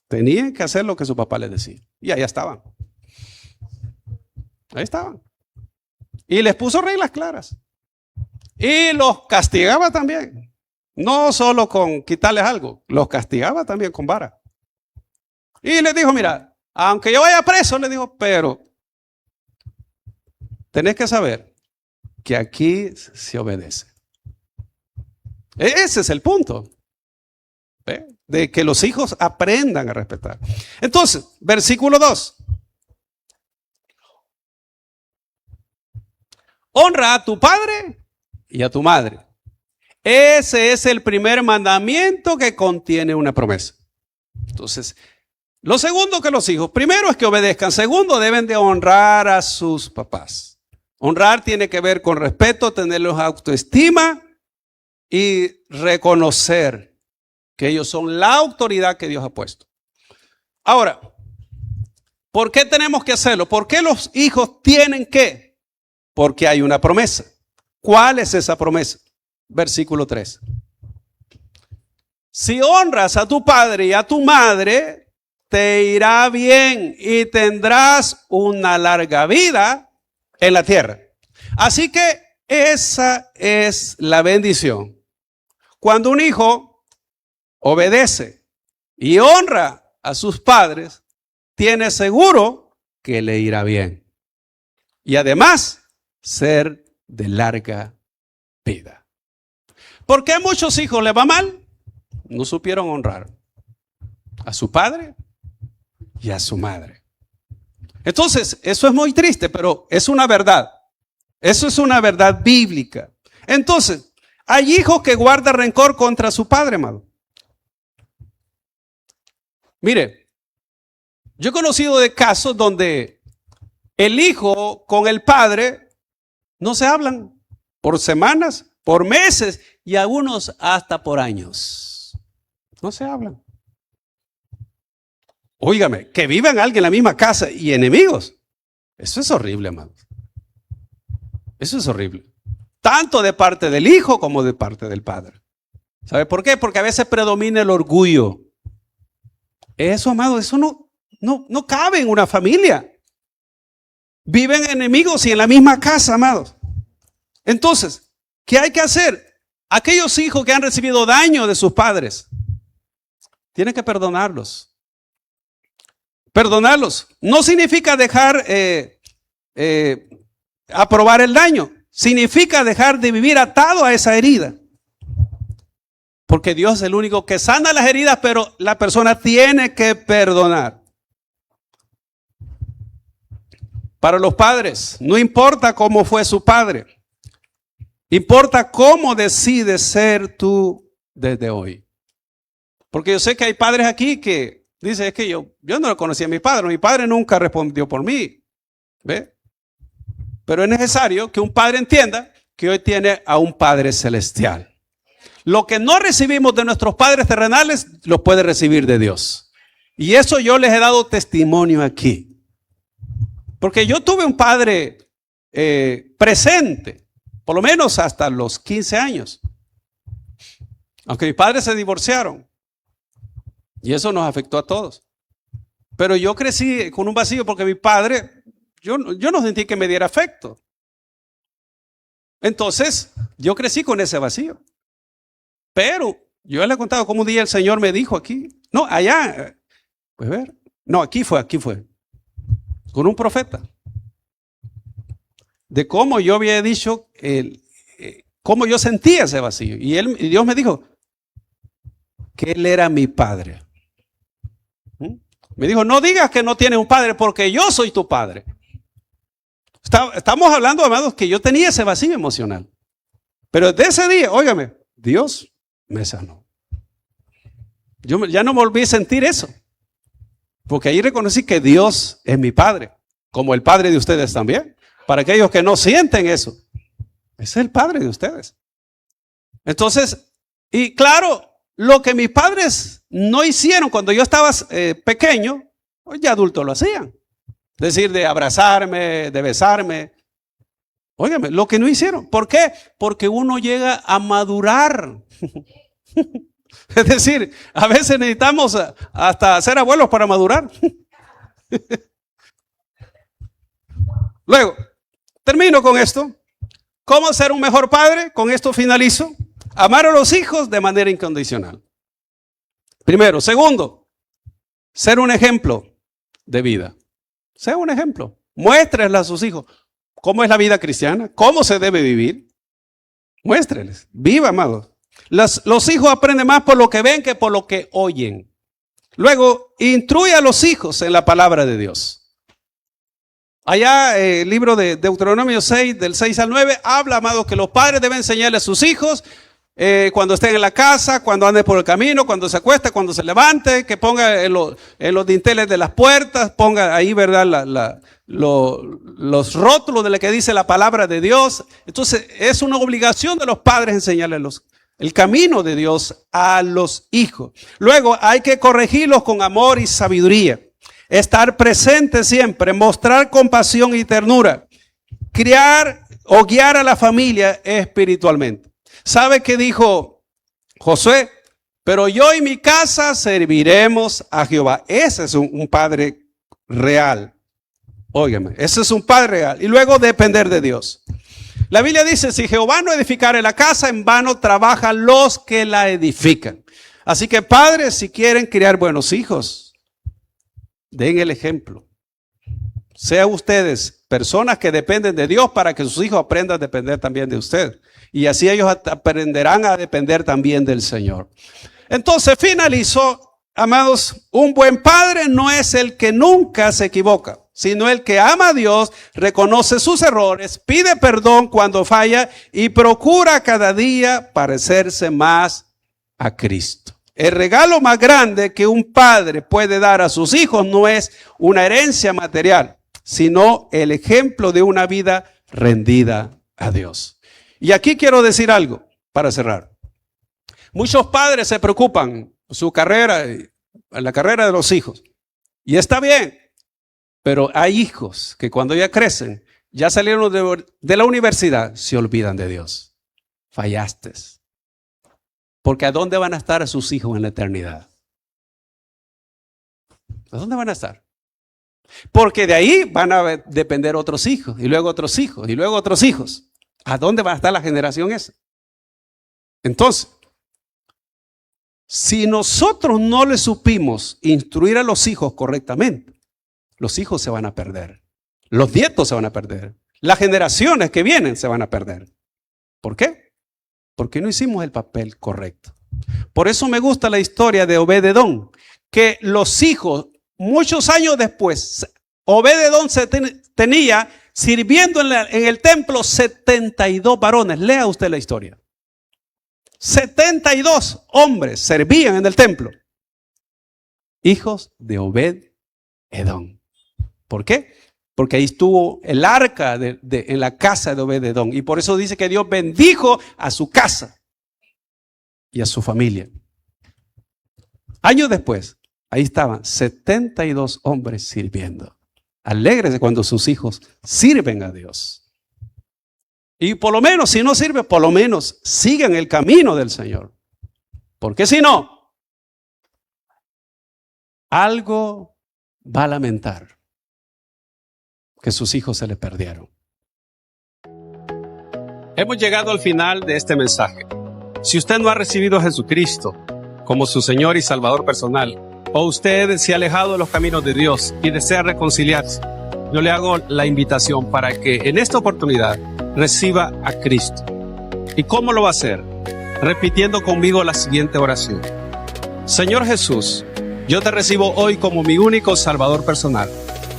tenían que hacer lo que su papá les decía. Y allá estaban. Ahí estaban. Y les puso reglas claras. Y los castigaba también. No solo con quitarles algo, los castigaba también con vara. Y les dijo, mira, aunque yo vaya preso, le dijo, pero tenés que saber que aquí se obedece. Ese es el punto. ¿Ve? De que los hijos aprendan a respetar. Entonces, versículo 2. Honra a tu padre y a tu madre. Ese es el primer mandamiento que contiene una promesa. Entonces, lo segundo que los hijos, primero es que obedezcan. Segundo, deben de honrar a sus papás. Honrar tiene que ver con respeto, tenerlos autoestima y reconocer que ellos son la autoridad que Dios ha puesto. Ahora, ¿por qué tenemos que hacerlo? ¿Por qué los hijos tienen que? Porque hay una promesa. ¿Cuál es esa promesa? Versículo 3. Si honras a tu padre y a tu madre, te irá bien y tendrás una larga vida en la tierra. Así que esa es la bendición. Cuando un hijo obedece y honra a sus padres, tiene seguro que le irá bien. Y además, ser de larga vida. ¿Por qué a muchos hijos les va mal? No supieron honrar a su padre y a su madre. Entonces, eso es muy triste, pero es una verdad. Eso es una verdad bíblica. Entonces, hay hijos que guardan rencor contra su padre, amado. Mire, yo he conocido de casos donde el hijo con el padre no se hablan por semanas, por meses y algunos hasta por años. No se hablan. Óigame, que vivan alguien en la misma casa y enemigos. Eso es horrible, amados. Eso es horrible. Tanto de parte del hijo como de parte del padre. ¿Sabe por qué? Porque a veces predomina el orgullo. Eso, amado, eso no cabe en una familia. Viven enemigos y en la misma casa, amados. Entonces, ¿qué hay que hacer? Aquellos hijos que han recibido daño de sus padres, tienen que perdonarlos. Perdonarlos no significa dejar aprobar el daño. Significa dejar de vivir atado a esa herida. Porque Dios es el único que sana las heridas, pero la persona tiene que perdonar. Para los padres, no importa cómo fue su padre. Importa cómo decides ser tú desde hoy. Porque yo sé que hay padres aquí que dicen, es que yo no lo conocía a mi padre nunca respondió por mí. ¿Ve? Pero es necesario que un padre entienda que hoy tiene a un Padre celestial. Lo que no recibimos de nuestros padres terrenales, lo puede recibir de Dios. Y eso yo les he dado testimonio aquí. Porque yo tuve un padre presente, por lo menos hasta los 15 años. Aunque mis padres se divorciaron. Y eso nos afectó a todos. Pero yo crecí con un vacío porque mi padre, yo no sentí que me diera afecto. Entonces, yo crecí con ese vacío. Pero yo le he contado cómo un día el Señor me dijo aquí. No, allá. Pues ver. No, aquí fue. Con un profeta. De cómo yo había dicho, cómo yo sentía ese vacío. Y Dios me dijo que Él era mi padre. Me dijo, no digas que no tienes un padre porque yo soy tu padre. Estamos hablando, amados, que yo tenía ese vacío emocional. Pero desde ese día, óigame, Dios me sanó. Yo ya no me volví a sentir eso. Porque ahí reconocí que Dios es mi padre, como el padre de ustedes también. Para aquellos que no sienten eso, ese es el padre de ustedes. Entonces, y claro, lo que mis padres no hicieron cuando yo estaba pequeño, ya adultos lo hacían. Es decir, de abrazarme, de besarme. Óigame, lo que no hicieron. ¿Por qué? Porque uno llega a madurar. Es decir, a veces necesitamos hasta ser abuelos para madurar. Luego, termino con esto. ¿Cómo ser un mejor padre? Con esto finalizo. Amar a los hijos de manera incondicional. Primero. Segundo, ser un ejemplo de vida. Sea un ejemplo. Muéstrenle a sus hijos cómo es la vida cristiana, cómo se debe vivir. Muéstrenles. Viva, amados. Los hijos aprenden más por lo que ven que por lo que oyen. Luego, instruye a los hijos en la palabra de Dios. Allá, el libro de Deuteronomio 6, del 6 al 9, habla, amados, que los padres deben enseñarle a sus hijos cuando estén en la casa, cuando anden por el camino, cuando se acueste, cuando se levante, que ponga en los dinteles de las puertas, ponga ahí, ¿verdad?, los rótulos de lo que dice la palabra de Dios. Entonces, es una obligación de los padres enseñarle el camino de Dios a los hijos. Luego, hay que corregirlos con amor y sabiduría. Estar presente siempre, mostrar compasión y ternura. Criar o guiar a la familia espiritualmente. ¿Sabe qué dijo Josué? Pero yo y mi casa serviremos a Jehová. Ese es un padre real. Óigame, ese es un padre real. Y luego depender de Dios. La Biblia dice, si Jehová no edificare la casa, en vano trabajan los que la edifican. Así que padres, si quieren criar buenos hijos, den el ejemplo. Sean ustedes personas que dependen de Dios para que sus hijos aprendan a depender también de usted. Y así ellos aprenderán a depender también del Señor. Entonces finalizo, amados, un buen padre no es el que nunca se equivoca, sino el que ama a Dios, reconoce sus errores, pide perdón cuando falla y procura cada día parecerse más a Cristo. El regalo más grande que un padre puede dar a sus hijos no es una herencia material, sino el ejemplo de una vida rendida a Dios. Y aquí quiero decir algo para cerrar. Muchos padres se preocupan por su carrera, en la carrera de los hijos. Y está bien, pero hay hijos que cuando ya crecen, ya salieron de la universidad, se olvidan de Dios. Fallaste. Porque ¿a dónde van a estar sus hijos en la eternidad? ¿A dónde van a estar? Porque de ahí van a depender otros hijos, y luego otros hijos, y luego otros hijos. ¿A dónde va a estar la generación esa? Entonces, si nosotros no le supimos instruir a los hijos correctamente, los hijos se van a perder. Los nietos se van a perder. Las generaciones que vienen se van a perder. ¿Por qué? Porque no hicimos el papel correcto. Por eso me gusta la historia de Obed-Edom, que los hijos, muchos años después, Obed-Edom tenía sirviendo en el templo 72 varones. Lea usted la historia. 72 hombres servían en el templo. Hijos de Obed-Edom. ¿Por qué? Porque ahí estuvo el arca en la casa de Obed-Edom. Y por eso dice que Dios bendijo a su casa y a su familia. Años después, ahí estaban 72 hombres sirviendo. Alégrese cuando sus hijos sirven a Dios. Y por lo menos, si no sirve, por lo menos sigan el camino del Señor. Porque si no, algo va a lamentar que sus hijos se le perdieron. Hemos llegado al final de este mensaje. Si usted no ha recibido a Jesucristo como su Señor y Salvador personal, o usted se ha alejado de los caminos de Dios y desea reconciliarse, yo le hago la invitación para que en esta oportunidad reciba a Cristo. ¿Y cómo lo va a hacer? Repitiendo conmigo la siguiente oración. Señor Jesús, Yo te recibo hoy como mi único Salvador personal.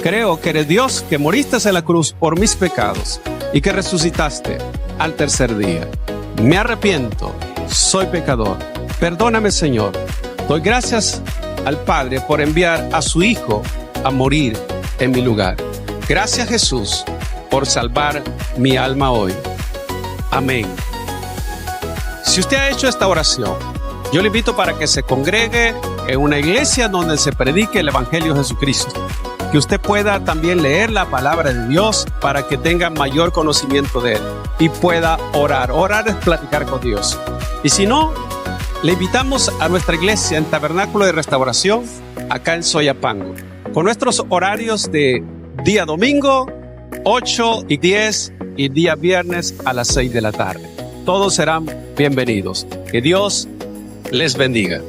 Creo que eres Dios, que moriste en la cruz por mis pecados y que resucitaste al tercer día. Me arrepiento, soy pecador. Perdóname, Señor. Doy gracias al Padre por enviar a su Hijo a morir en mi lugar. Gracias, Jesús, por salvar mi alma hoy. Amén. Si usted ha hecho esta oración, yo le invito para que se congregue en una iglesia donde se predique el Evangelio de Jesucristo. Que usted pueda también leer la palabra de Dios para que tenga mayor conocimiento de Él y pueda orar. Orar es platicar con Dios. Y si no, le invitamos a nuestra iglesia en Tabernáculo de Restauración, acá en Soyapango, con nuestros horarios de día domingo, 8 y 10, y día viernes a las 6 de la tarde. Todos serán bienvenidos. Que Dios les bendiga.